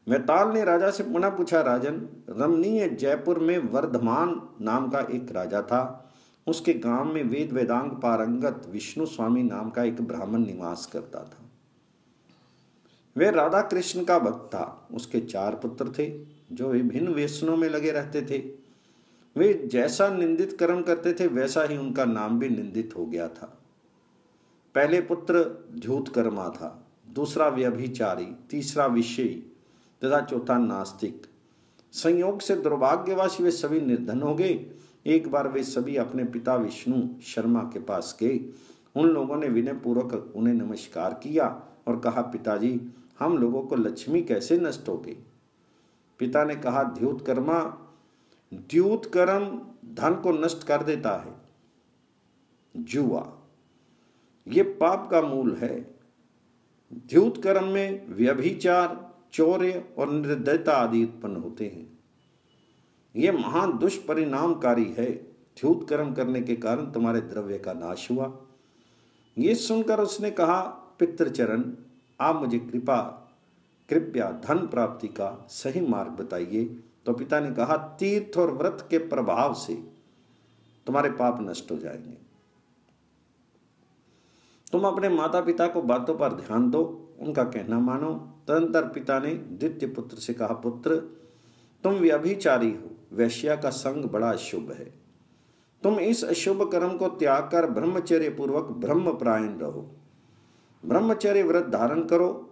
वैताल ने राजा से पुनः पूछा, राजन, रमणीय जयपुर में वर्धमान नाम का एक राजा था। उसके गांव में वेद वेदांग पारंगत विष्णु स्वामी नाम का एक ब्राह्मण निवास करता था। वे राधा कृष्ण का भक्त था। उसके 4 पुत्र थे जो विभिन्न व्यसनों में लगे रहते थे। वे जैसा निंदित कर्म करते थे वैसा ही उनका नाम भी निंदित हो गया था। पहले पुत्र द्यूतकर्मा था, दूसरा व्यभिचारी, तीसरा विषयी तथा चौथा नास्तिक। संयोग से दुर्भाग्यवश वे सभी निर्धन हो गए। एक बार वे सभी अपने पिता विष्णु शर्मा के पास गए। उन लोगों ने विनयपूर्वक उन्हें नमस्कार किया और कहा, पिताजी, हम लोगों को लक्ष्मी कैसे नष्ट हो गई? पिता ने कहा, द्यूतकर्म धन को नष्ट कर देता है। जुआ ये पाप का मूल है। द्यूतकर्म में व्यभिचार, चौर्य और निर्दयता आदि उत्पन्न होते हैं। यह महान दुष्परिणामकारी है। द्यूतकर्म करने के कारण तुम्हारे द्रव्य का नाश हुआ। ये सुनकर उसने कहा, पितृचरण, आप मुझे कृपया धन प्राप्ति का सही मार्ग बताइए। तो पिता ने कहा, तीर्थ और व्रत के प्रभाव से तुम्हारे पाप नष्ट हो जाएंगे। तुम अपने माता पिता को बातों पर ध्यान दो, उनका कहना मानो। तदंतर पिता ने द्वितीय पुत्र से कहा, पुत्र, तुम व्यभिचारी हो। वैश्या का संग बड़ा अशुभ है। तुम इस अशुभ कर्म को त्याग कर ब्रह्मचर्य पूर्वक ब्रह्मपरायण रहो। ब्रह्मचर्य व्रत धारण करो।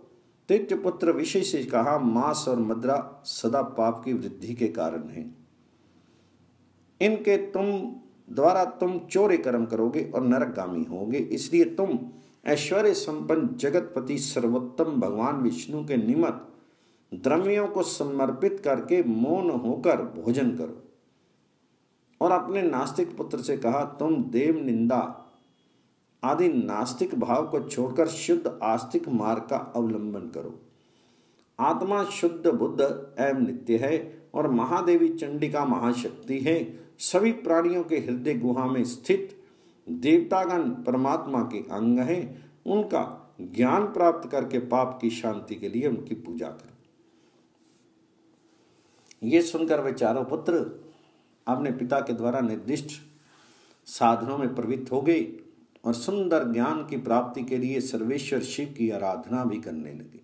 तृतीय पुत्र विषय से कहा, मांस और मदिरा सदा पाप की वृद्धि के कारण है। इनके द्वारा तुम चौर्य कर्म करोगे और नरकगामी होगे। इसलिए तुम ऐश्वर्य संपन्न जगतपति सर्वोत्तम भगवान विष्णु के निमित्त द्रव्यों को समर्पित करके मौन होकर भोजन करो। और अपने नास्तिक पुत्र से कहा, तुम देव निंदा आदि नास्तिक भाव को छोड़कर शुद्ध आस्तिक मार्ग का अवलंबन करो। आत्मा शुद्ध बुद्ध एवं नित्य है और महादेवी चंडिका महाशक्ति है। सभी प्राणियों के हृदय गुहा में स्थित देवतागण परमात्मा के अंग हैं। उनका ज्ञान प्राप्त करके पाप की शांति के लिए उनकी पूजा करो। ये सुनकर वे चारों पुत्र अपने पिता के द्वारा निर्दिष्ट साधनों में प्रवृत्त हो गए और सुंदर ज्ञान की प्राप्ति के लिए सर्वेश्वर शिव की आराधना भी करने लगे।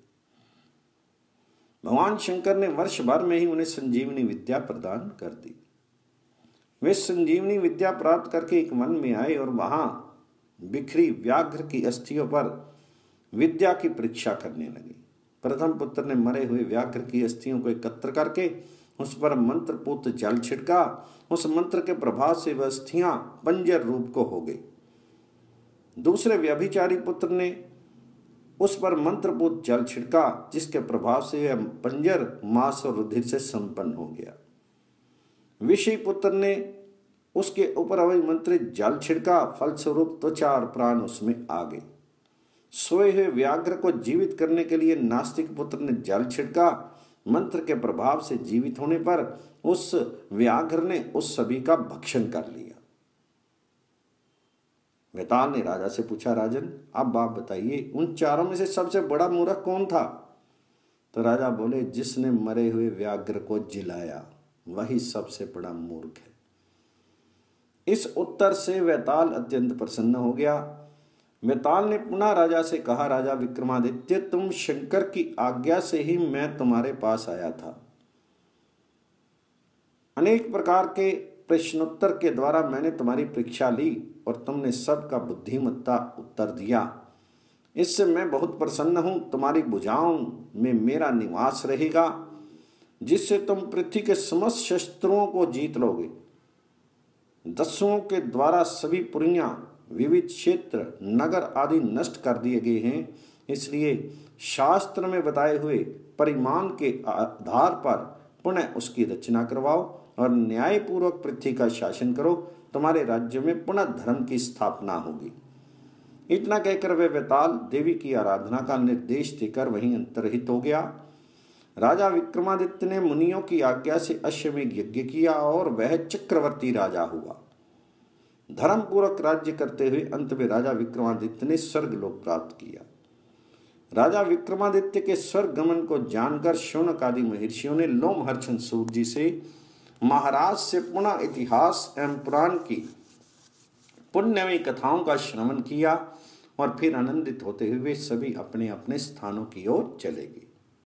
भगवान शंकर ने वर्ष भर में ही उन्हें संजीवनी विद्या प्रदान कर दी। वे संजीवनी विद्या प्राप्त करके एक वन में आए और वहां बिखरी व्याघ्र की अस्थियों पर विद्या की परीक्षा करने लगे। प्रथम पुत्र ने मरे हुए व्याघ्र की अस्थियों को एकत्र करके उस पर मंत्रपूत जल छिड़का। उस मंत्र के प्रभाव से वह अस्थियां पंजर रूप को हो गई। दूसरे व्यभिचारी पुत्र ने उस पर मंत्रपूत जल छिड़का, जिसके प्रभाव से यह पंजर मांस और रुधिर से संपन्न हो गया। विषय पुत्र ने उसके ऊपर अभिमंत्रित जल छिड़का, फलस्वरूप त्वचा और प्राण उसमें आ गए। सोए हुए व्याघ्र को जीवित करने के लिए नास्तिक पुत्र ने जल छिड़का। मंत्र के प्रभाव से जीवित होने पर उस व्याघ्र ने उस सभी का भक्षण कर लिया। वैताल ने राजा से पूछा, राजन, अब आप बताइए, उन चारों में से सबसे बड़ा मूर्ख कौन था? तो राजा बोले, जिसने मरे हुए व्याघ्र को जिलाया वही सबसे बड़ा मूर्ख है। इस उत्तर से वैताल अत्यंत प्रसन्न हो गया। वैताल ने पुनः राजा से कहा, राजा विक्रमादित्य, तुम शंकर की आज्ञा से ही मैं तुम्हारे पास आया था। अनेक प्रकार के प्रश्नोत्तर के द्वारा मैंने तुम्हारी परीक्षा ली और तुमने सबका बुद्धिमत्ता उत्तर दिया। इससे मैं बहुत प्रसन्न हूं। तुम्हारी भुजाओं में मेरा निवास रहेगा, जिससे तुम पृथ्वी के समस्त शस्त्रों को जीत लोगे। दस्युओं के द्वारा सभी पुरियां, विविध क्षेत्र, नगर आदि नष्ट कर दिए गए हैं। इसलिए शास्त्र में बताए हुए परिमाण के आधार पर पुनः उसकी रचना करवाओ और न्यायपूर्वक पृथ्वी का शासन करो। तुम्हारे राज्य में पुनः धर्म की स्थापना होगी। इतना कहकर वे वैताल देवी की आराधना का निर्देश देकर वहीं अंतर्हित हो गया। राजा विक्रमादित्य ने मुनियों की आज्ञा से अश्वमेध यज्ञ किया और वह चक्रवर्ती राजा हुआ। धर्मपूर्वक राज्य करते हुए अंत में राजा विक्रमादित्य ने स्वर्गलोक प्राप्त किया। राजा विक्रमादित्य के स्वर्ग गमन को जानकर शौनक आदि महर्षियों ने लोमहर्षण सूत जी से महाराज से पुनः इतिहास एवं पुराण की पुण्यमयी कथाओं का श्रवण किया और फिर आनंदित होते हुए सभी अपने अपने स्थानों की ओर चले गए।